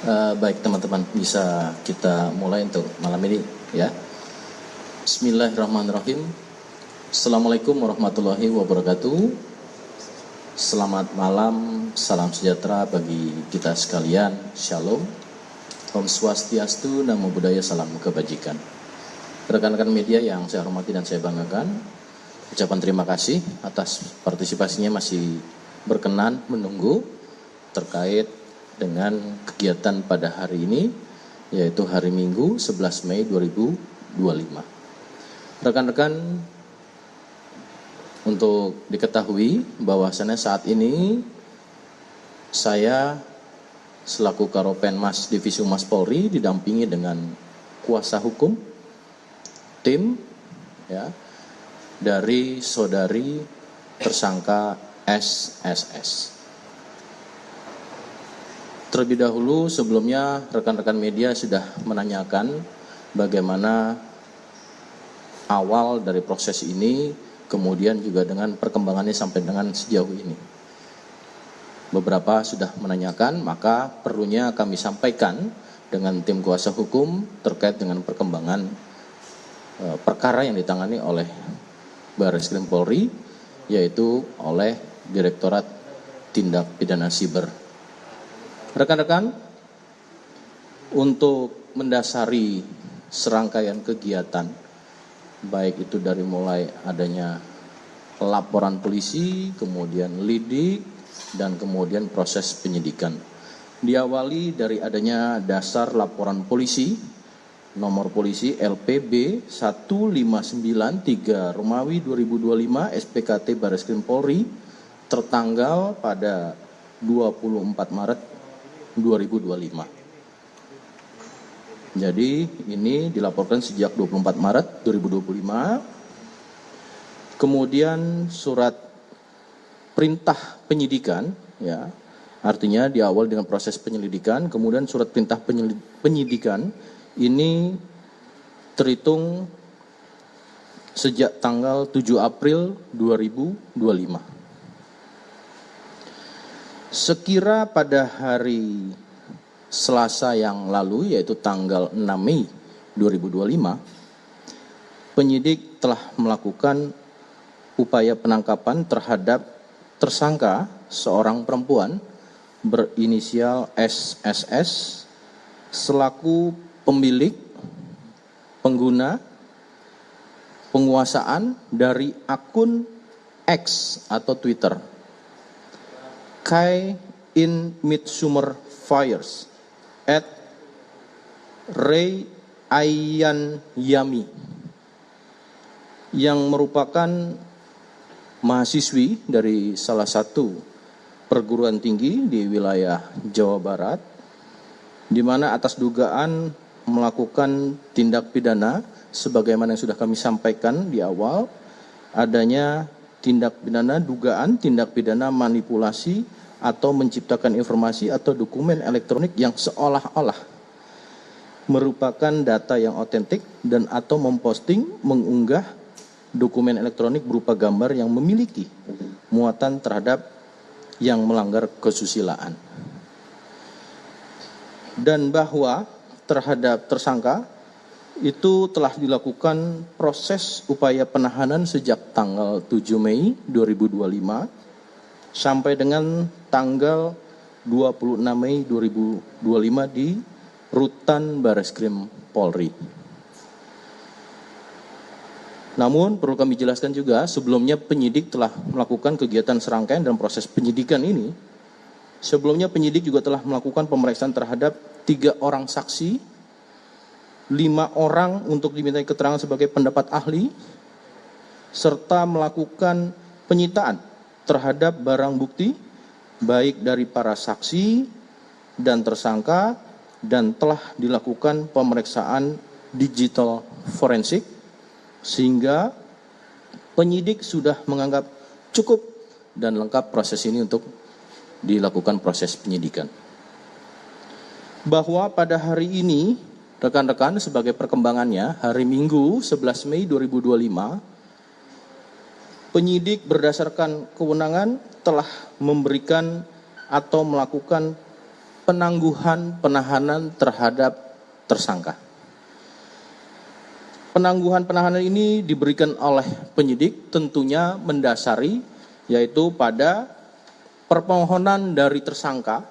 Baik teman-teman, bisa kita mulai untuk malam ini ya. Bismillahirrahmanirrahim. Assalamualaikum warahmatullahi wabarakatuh. Selamat malam, salam sejahtera bagi kita sekalian. Shalom. Om Swastiastu, Namo Buddhaya, salam kebajikan. Rekan-rekan media yang saya hormati dan saya banggakan, ucapan terima kasih atas partisipasinya masih berkenan menunggu terkait dengan kegiatan pada hari ini, yaitu hari Minggu 11 Mei 2025. Rekan-rekan, untuk diketahui bahwasannya saat ini saya selaku Karopenmas Divisi Humas Polri didampingi dengan kuasa hukum tim ya dari saudari tersangka SSS. Terlebih dahulu sebelumnya rekan-rekan media sudah menanyakan bagaimana awal dari proses ini, kemudian juga dengan perkembangannya sampai dengan sejauh ini. Beberapa sudah menanyakan, maka perlunya kami sampaikan dengan tim kuasa hukum terkait dengan perkembangan perkara yang ditangani oleh Barreskrim Polri, yaitu oleh Direktorat Tindak Pidana Siber. Rekan-rekan, untuk mendasari serangkaian kegiatan, baik itu dari mulai adanya laporan polisi, kemudian lidik, dan kemudian proses penyidikan. Diawali dari adanya dasar laporan polisi, nomor polisi LPB 1593 Romawi 2025 SPKT Barreskrim Polri, tertanggal pada 24 Maret 2025. Jadi ini dilaporkan sejak 24 Maret 2025. Kemudian surat perintah penyidikan ya. Artinya di awal dengan proses penyelidikan, kemudian surat perintah penyidikan ini terhitung sejak tanggal 7 April 2025. Sekira pada hari Selasa yang lalu, yaitu tanggal 6 Mei 2025, penyidik telah melakukan upaya penangkapan terhadap tersangka seorang perempuan berinisial SSS selaku pemilik, pengguna, penguasaan dari akun X atau Twitter Kai in Midsummer Fires at Ray Ayan Yami, yang merupakan mahasiswi dari salah satu perguruan tinggi di wilayah Jawa Barat, di mana atas dugaan melakukan tindak pidana sebagaimana yang sudah kami sampaikan di awal, adanya tindak pidana dugaan tindak pidana manipulasi atau menciptakan informasi atau dokumen elektronik yang seolah-olah merupakan data yang otentik dan atau memposting, mengunggah dokumen elektronik berupa gambar yang memiliki muatan terhadap yang melanggar kesusilaan. Dan bahwa terhadap tersangka itu telah dilakukan proses upaya penahanan sejak tanggal 7 Mei 2025 sampai dengan tanggal 26 Mei 2025 di Rutan Barreskrim Polri. Namun perlu kami jelaskan juga, sebelumnya penyidik telah melakukan kegiatan serangkaian dalam proses penyidikan ini. Sebelumnya penyidik juga telah melakukan pemeriksaan terhadap 3 orang saksi, 5 orang untuk dimintai keterangan sebagai pendapat ahli, serta melakukan penyitaan terhadap barang bukti baik dari para saksi dan tersangka, dan telah dilakukan pemeriksaan digital forensik sehingga penyidik sudah menganggap cukup dan lengkap proses ini untuk dilakukan proses penyidikan. Bahwa pada hari ini rekan-rekan, sebagai perkembangannya, hari Minggu 11 Mei 2025 penyidik berdasarkan kewenangan telah memberikan atau melakukan penangguhan penahanan terhadap tersangka. Penangguhan penahanan ini diberikan oleh penyidik tentunya mendasari yaitu pada permohonan dari tersangka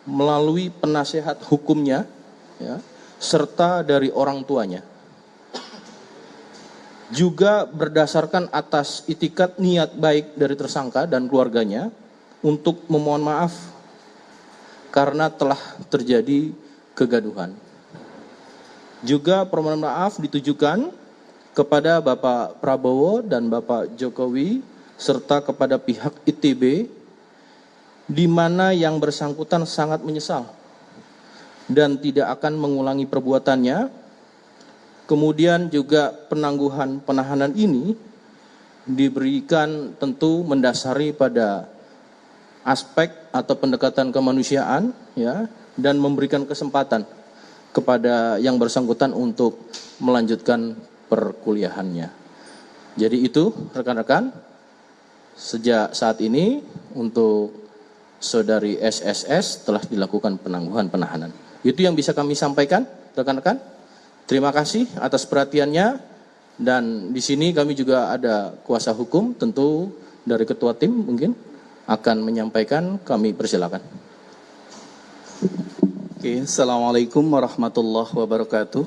melalui penasehat hukumnya ya, serta dari orang tuanya. Juga berdasarkan atas itikat niat baik dari tersangka dan keluarganya untuk memohon maaf karena telah terjadi kegaduhan. Juga permohonan maaf ditujukan kepada Bapak Prabowo dan Bapak Jokowi serta kepada pihak ITB di mana yang bersangkutan sangat menyesal dan tidak akan mengulangi perbuatannya. Kemudian juga penangguhan penahanan ini diberikan tentu mendasari pada aspek atau pendekatan kemanusiaan ya, dan memberikan kesempatan kepada yang bersangkutan untuk melanjutkan perkuliahannya. Jadi itu rekan-rekan, sejak saat ini untuk saudari SSS telah dilakukan penangguhan penahanan. Itu yang bisa kami sampaikan rekan-rekan. Terima kasih atas perhatiannya, dan di sini kami juga ada kuasa hukum, tentu dari ketua tim mungkin akan menyampaikan, kami persilakan. Oke, Assalamualaikum warahmatullahi wabarakatuh.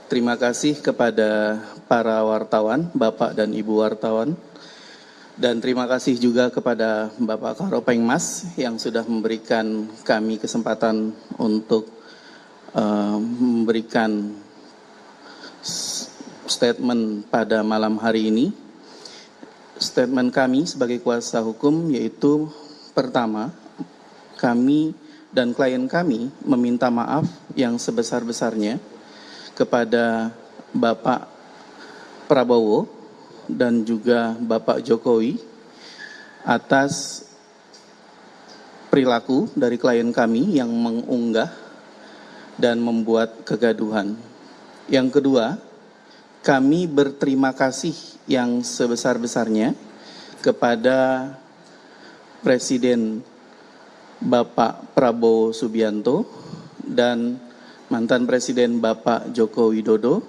Terima kasih kepada para wartawan, Bapak dan Ibu wartawan, dan terima kasih juga kepada Bapak Karopengmas yang sudah memberikan kami kesempatan untuk memberikan statement pada malam hari ini. Statement kami sebagai kuasa hukum yaitu pertama, kami dan klien kami meminta maaf yang sebesar-besarnya kepada Bapak Prabowo dan juga Bapak Jokowi atas perilaku dari klien kami yang mengunggah dan membuat kegaduhan. Yang kedua, kami berterima kasih yang sebesar-besarnya kepada Presiden Bapak Prabowo Subianto dan mantan Presiden Bapak Joko Widodo,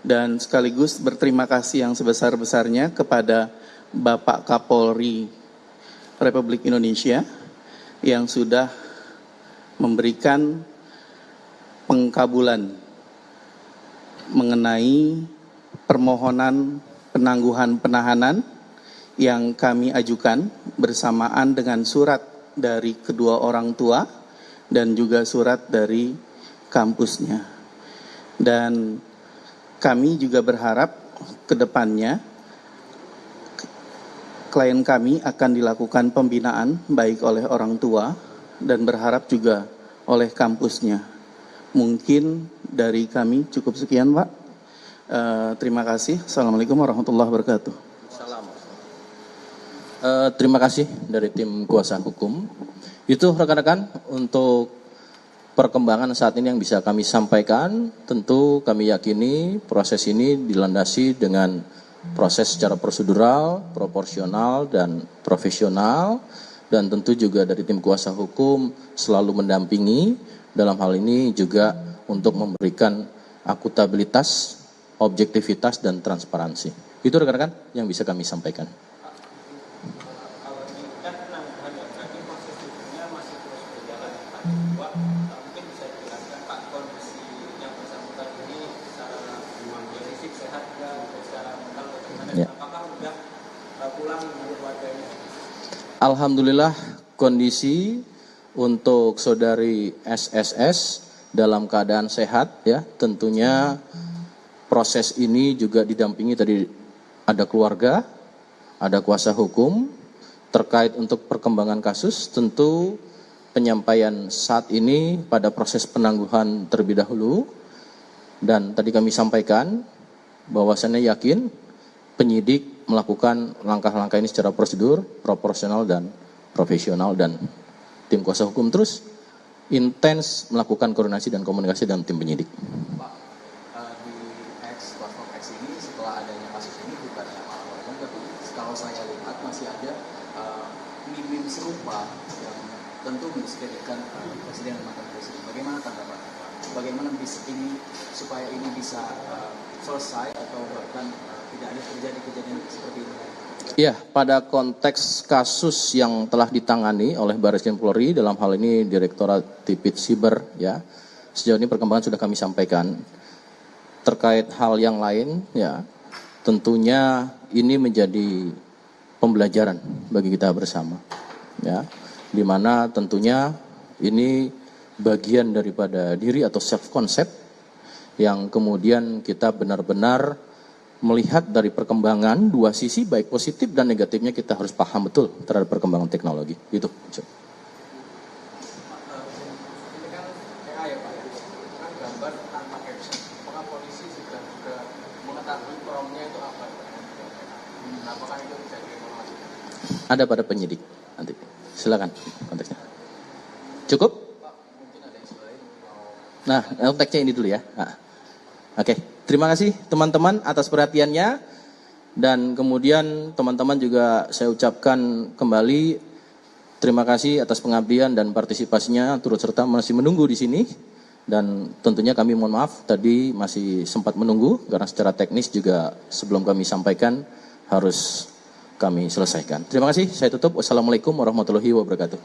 dan sekaligus berterima kasih yang sebesar-besarnya kepada Bapak Kapolri Republik Indonesia yang sudah memberikan pengkabulan mengenai permohonan penangguhan penahanan yang kami ajukan bersamaan dengan surat dari kedua orang tua dan juga surat dari kampusnya. Dan kami juga berharap ke depannya klien kami akan dilakukan pembinaan baik oleh orang tua dan berharap juga oleh kampusnya. Mungkin dari kami cukup sekian, Pak. Terima kasih. Assalamualaikum warahmatullahi wabarakatuh. Terima kasih dari tim kuasa hukum. Itu rekan-rekan untuk perkembangan saat ini yang bisa kami sampaikan. Tentu kami yakini proses ini dilandasi dengan proses secara prosedural, proporsional, dan profesional. Dan tentu juga dari tim kuasa hukum selalu mendampingi dalam hal ini juga untuk memberikan akuntabilitas, objektivitas, dan transparansi. Itu rekan-rekan yang bisa kami sampaikan. Ya. Alhamdulillah kondisi untuk saudari SSS dalam keadaan sehat ya. Tentunya proses ini juga didampingi tadi ada keluarga, ada kuasa hukum terkait untuk perkembangan kasus. Tentu penyampaian saat ini pada proses penangguhan terlebih dahulu, dan tadi kami sampaikan bahwasannya yakin penyidik melakukan langkah-langkah ini secara prosedur, proporsional, dan profesional, dan tim kuasa hukum terus intens melakukan koordinasi dan komunikasi dengan tim penyidik. Pak, di platform X ini setelah adanya kasus ini bukan yang malam-malam, tapi kalau saya lihat masih ada meme serupa yang tentu mendiskreditkan presiden dan mantan presiden. Bagaimana tanggapan Bapak? Bagaimana bisa ini supaya ini bisa selesai atau bahkan tidak ada terjadi kejadian seperti ini? Ya, pada konteks kasus yang telah ditangani oleh Barreskrim Polri, dalam hal ini Direktorat Tipit Siber, ya, sejauh ini perkembangan sudah kami sampaikan. Terkait hal yang lain, ya, tentunya ini menjadi pembelajaran bagi kita bersama, ya, di mana tentunya ini bagian daripada diri atau self concept yang kemudian kita benar-benar melihat dari perkembangan dua sisi, baik positif dan negatifnya kita harus paham betul terhadap perkembangan teknologi. Itu. Ini kan PA ya Pak ya, kan gambar tanpa caption. Apakah polisi sudah juga mengetahui promnya itu apa? Apakah itu bisa diinformasi? Ada pada penyidik nanti. Silakan konteksnya. Cukup? Pak, mungkin ada yang lain mau. Nah, konteksnya ini dulu ya. Nah. Oke, terima kasih teman-teman atas perhatiannya, dan kemudian teman-teman juga saya ucapkan kembali terima kasih atas pengabdian dan partisipasinya, turut serta masih menunggu di sini, dan tentunya kami mohon maaf tadi masih sempat menunggu karena secara teknis juga sebelum kami sampaikan harus kami selesaikan. Terima kasih, saya tutup. Wassalamualaikum warahmatullahi wabarakatuh.